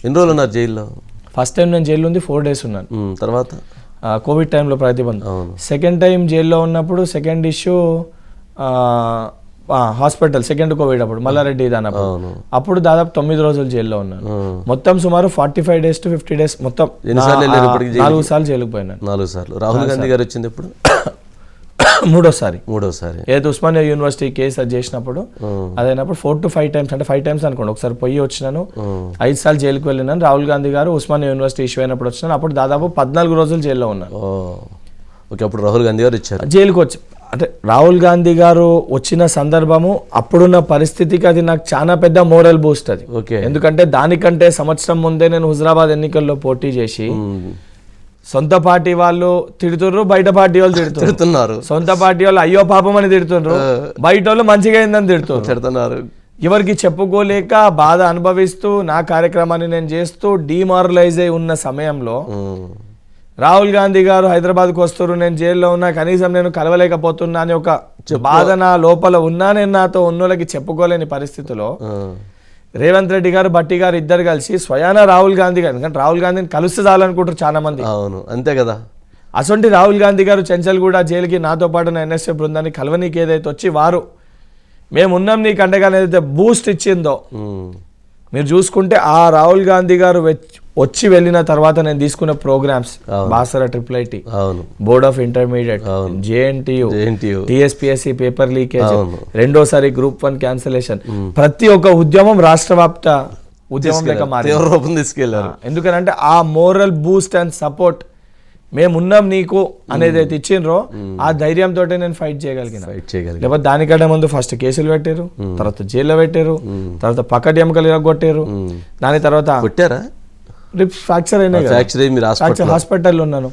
ఎన్ని రోజులు ఉన్నారు జైల్లో? ఫస్ట్ టైం నేను జైల్లో ఉంది 4 days ఉన్నాను. తర్వాత కోవిడ్ టైంలో ప్రతిబంధం. సెకండ్ టైం జైల్లో ఉన్నప్పుడు second issue hospital second Covid అప్పుడు మల్లారెడ్డి దానప్పుడు అప్పుడు దాదాపు 9 రోజులు జైల్లో ఉన్నాను. మొత్తం సుమారు 45 days to 50 days మొత్తం 4 సార్లు జైలుకు పోయినాను. 4 సార్లు. రాహుల్ గాంధీ గారు వచ్చింది ఎప్పుడు? మూడోసారి. ఏదైతే ఉస్మానియా యూనివర్సిటీ కేసు అది చేసినప్పుడు అదైనప్పుడు 4 to 5 times, అంటే 5 times అనుకోండి. ఒకసారి పోయి వచ్చినాను, 5 సార్లు జైలుకు వెళ్ళినాను. రాహుల్ గాంధీ గారు ఉస్మానియా యూనివర్సిటీ ఇష్యూ అయినప్పుడు వచ్చినాను. అప్పుడు దాదాపు 14 రోజులు జైల్లో ఉన్నాను. ఓకే, అప్పుడు రాహుల్ గాంధీ గారు వచ్చారు జైలుకు వచ్చి. అంటే రాహుల్ గాంధీ గారు వచ్చిన సందర్భము అప్పుడున్న పరిస్థితికి అది నాకు చాలా పెద్ద మోరల్ బూస్ట్ అది. ఎందుకంటే దానికంటే సంవత్సరం ముందే నేను హుజరాబాద్ ఎన్నికల్లో పోటీ చేసి సొంత పార్టీ వాళ్ళు తిడుతున్నారు, బయట పార్టీ వాళ్ళు తిడుతున్నారు. సొంత పార్టీ వాళ్ళు అయ్యో పాపం అని తిడుతున్నారు, బయట వాళ్ళు మంచిగా అయిందని తిడుతున్నారు. ఎవరికి చెప్పుకోలేక బాధ అనుభవిస్తూ నా కార్యక్రమాన్ని నేను చేస్తూ డిమారలైజ్ అయి ఉన్న సమయంలో రాహుల్ గాంధీ గారు హైదరాబాద్కు వస్తారు, నేను జైల్లో ఉన్నా, కనీసం నేను కలవలేకపోతున్నా అని ఒక బాధ నా లోపల ఉన్నా, నేను నాతో ఉన్నోళ్ళకి చెప్పుకోలేని పరిస్థితిలో రేవంత్ రెడ్డి గారు, భట్టి గారు ఇద్దరు కలిసి స్వయాన రాహుల్ గాంధీ గారు, ఎందుకంటే రాహుల్ గాంధీని కలిస్తే చాలనుకుంటారు చాలా మంది. అవును, అంతే కదా. అసొంటి రాహుల్ గాంధీ గారు చెంచల్గూడ జైలుకి నాతో పాటు నా ఎన్ఎస్ఏ బృందాన్ని కలవనీకి ఏదైతే వచ్చి వారు మేమున్నాం నీకు అండగా ఏదైతే బూస్ట్ ఇచ్చిందో మీరు చూసుకుంటే, ఆ రాహుల్ గాంధీ గారు వచ్చి వెళ్ళిన తర్వాత నేను తీసుకున్న programs Basara IIIT, board of intermediate, JNTU, TSPSC paper leakage, రెండోసారి Group 1 క్యాన్సలేషన్, ప్రతి ఒక్క ఉద్యమం రాష్ట్ర వ్యాప్త ఉద్యమం లెక్క తీసుకెళ్లారు. ఎందుకంటే ఆ మోరల్ బూస్ట్ అండ్ సపోర్ట్ మేమున్నాం నీకు అనేది అయితే ఇచ్చిండ్రో ఆ ధైర్యంతో నేను ఫైట్ చేయగలిగిన. లేకపోతే దానికంటే ముందు ఫస్ట్ కేసులు పెట్టారు, తర్వాత జైల్లో పెట్టారు, తర్వాత పక్కటి ఎముకలు కొట్టారు, దాని తర్వాత రిప్స్ ఫ్రాక్చర్ అయినాయి, హాస్పిటల్ ఉన్నాను.